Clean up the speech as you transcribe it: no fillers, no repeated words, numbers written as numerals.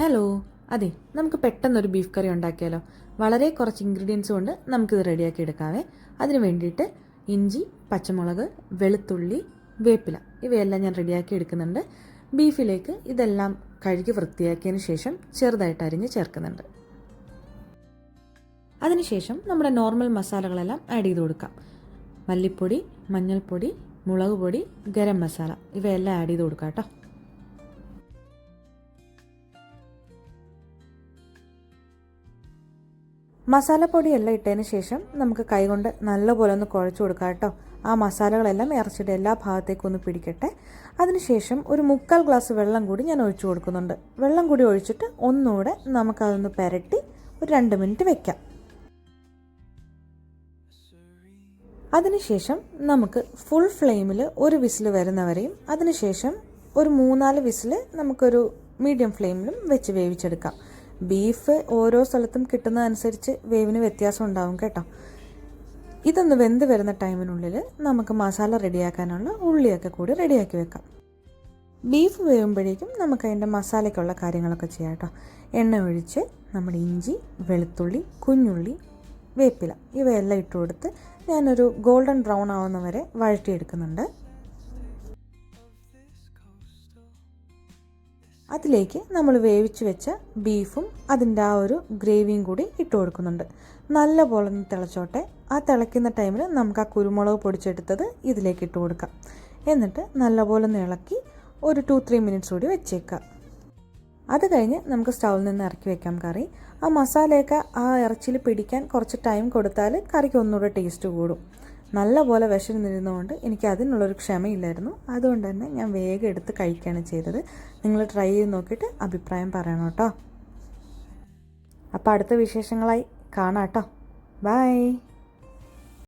Hello, അതെ, നമുക്ക് പെട്ടെന്നൊരു ബീഫ് കറി ഉണ്ടാക്കിയാലോ? വളരെ കുറച്ച് ഇൻഗ്രീഡിയൻസ് കൊണ്ട് നമുക്കിത് റെഡിയാക്കി എടുക്കാവേ. അതിന് വേണ്ടിയിട്ട് ഇഞ്ചി, പച്ചമുളക്, വെളുത്തുള്ളി, വേപ്പില ഇവയെല്ലാം ഞാൻ റെഡിയാക്കി എടുക്കുന്നുണ്ട്. ബീഫിലേക്ക് ഇതെല്ലാം കഴുകി വൃത്തിയാക്കിയതിന് ശേഷം ചെറുതായിട്ട് അരിഞ്ഞ് ചേർക്കുന്നുണ്ട്. അതിനുശേഷം നമ്മുടെ നോർമൽ മസാലകളെല്ലാം ആഡ് ചെയ്ത് കൊടുക്കാം. മല്ലിപ്പൊടി, മഞ്ഞൾപ്പൊടി, മുളക് പൊടി, ഗരം മസാല ഇവയെല്ലാം ആഡ് ചെയ്ത് കൊടുക്കാം കേട്ടോ. മസാലപ്പൊടിയെല്ലാം ഇട്ടതിന് ശേഷം നമുക്ക് കൈകൊണ്ട് നല്ലപോലെ ഒന്ന് കുഴച്ച് കൊടുക്കാം കേട്ടോ. ആ മസാലകളെല്ലാം ഇറച്ചിയുടെ എല്ലാ ഭാഗത്തേക്കും ഒന്ന് പിടിക്കട്ടെ. അതിനുശേഷം ഒരു 3/4 ഗ്ലാസ് വെള്ളം കൂടി ഞാൻ ഒഴിച്ചു കൊടുക്കുന്നുണ്ട്. വെള്ളം കൂടി ഒഴിച്ചിട്ട് ഒന്നുകൂടെ നമുക്കതൊന്ന് പുരട്ടി ഒരു 2 മിനിറ്റ് വെക്കാം. അതിനുശേഷം നമുക്ക് ഫുൾ ഫ്ലെയിമിൽ ഒരു വിസിൽ വരുന്നവരെയും അതിനുശേഷം ഒരു 3-4 വിസിൽ നമുക്കൊരു മീഡിയം ഫ്ലെയിമിലും വെച്ച് വേവിച്ചെടുക്കാം. ബീഫ് ഓരോ സ്ഥലത്തും കിട്ടുന്നതനുസരിച്ച് വേവിന് വ്യത്യാസം ഉണ്ടാവും കേട്ടോ. ഇതൊന്ന് വെന്ത് വരുന്ന ടൈമിനുള്ളിൽ നമുക്ക് മസാല റെഡിയാക്കാനുള്ള ഉള്ളിയൊക്കെ കൂടി റെഡിയാക്കി വെക്കാം. ബീഫ് വേവുമ്പോഴേക്കും നമുക്ക് അതിൻ്റെ മസാലയ്ക്കുള്ള കാര്യങ്ങളൊക്കെ ചെയ്യാം കേട്ടോ. എണ്ണ ഒഴിച്ച് നമ്മുടെ ഇഞ്ചി, വെളുത്തുള്ളി, കുഞ്ഞുള്ളി, വേപ്പില ഇവയെല്ലാം ഇട്ട് കൊടുത്ത് ഞാനൊരു ഗോൾഡൻ ബ്രൗൺ ആവുന്ന വരെ വഴറ്റിയെടുക്കുന്നുണ്ട്. അതിലേക്ക് നമ്മൾ വേവിച്ച് വെച്ച ബീഫും അതിൻ്റെ ആ ഒരു ഗ്രേവിയും കൂടി ഇട്ട് കൊടുക്കുന്നുണ്ട്. നല്ല പോലെ ഒന്ന് തിളച്ചോട്ടെ. ആ തിളയ്ക്കുന്ന ടൈമിൽ നമുക്ക് ആ കുരുമുളക് പൊടിച്ചെടുത്തത് ഇതിലേക്ക് ഇട്ട് കൊടുക്കാം. എന്നിട്ട് നല്ലപോലെ ഒന്ന് ഇളക്കി ഒരു 2-3 മിനിറ്റ്സ് കൂടി വെച്ചേക്കാം. അത് കഴിഞ്ഞ് നമുക്ക് സ്റ്റൗവിൽ നിന്ന് ഇറക്കി വെക്കാം കറി. ആ മസാലയൊക്കെ ആ ഇറച്ചിയിൽ പിടിക്കാൻ കുറച്ച് ടൈം കൊടുത്താൽ കറിക്ക് ഒന്നുകൂടെ ടേസ്റ്റ് കൂടും. നല്ലപോലെ വിശന്നിരുന്നതുകൊണ്ട് എനിക്ക് അതിനുള്ളൊരു ക്ഷമയില്ലായിരുന്നു. അതുകൊണ്ട് തന്നെ ഞാൻ വേഗം എടുത്ത് കഴിക്കുകയാണ് ചെയ്തത്. നിങ്ങൾ ട്രൈ ചെയ്ത് നോക്കിയിട്ട് അഭിപ്രായം പറയണം കേട്ടോ. അപ്പോൾ അടുത്ത വിശേഷങ്ങളായി കാണാം കേട്ടോ. ബൈ.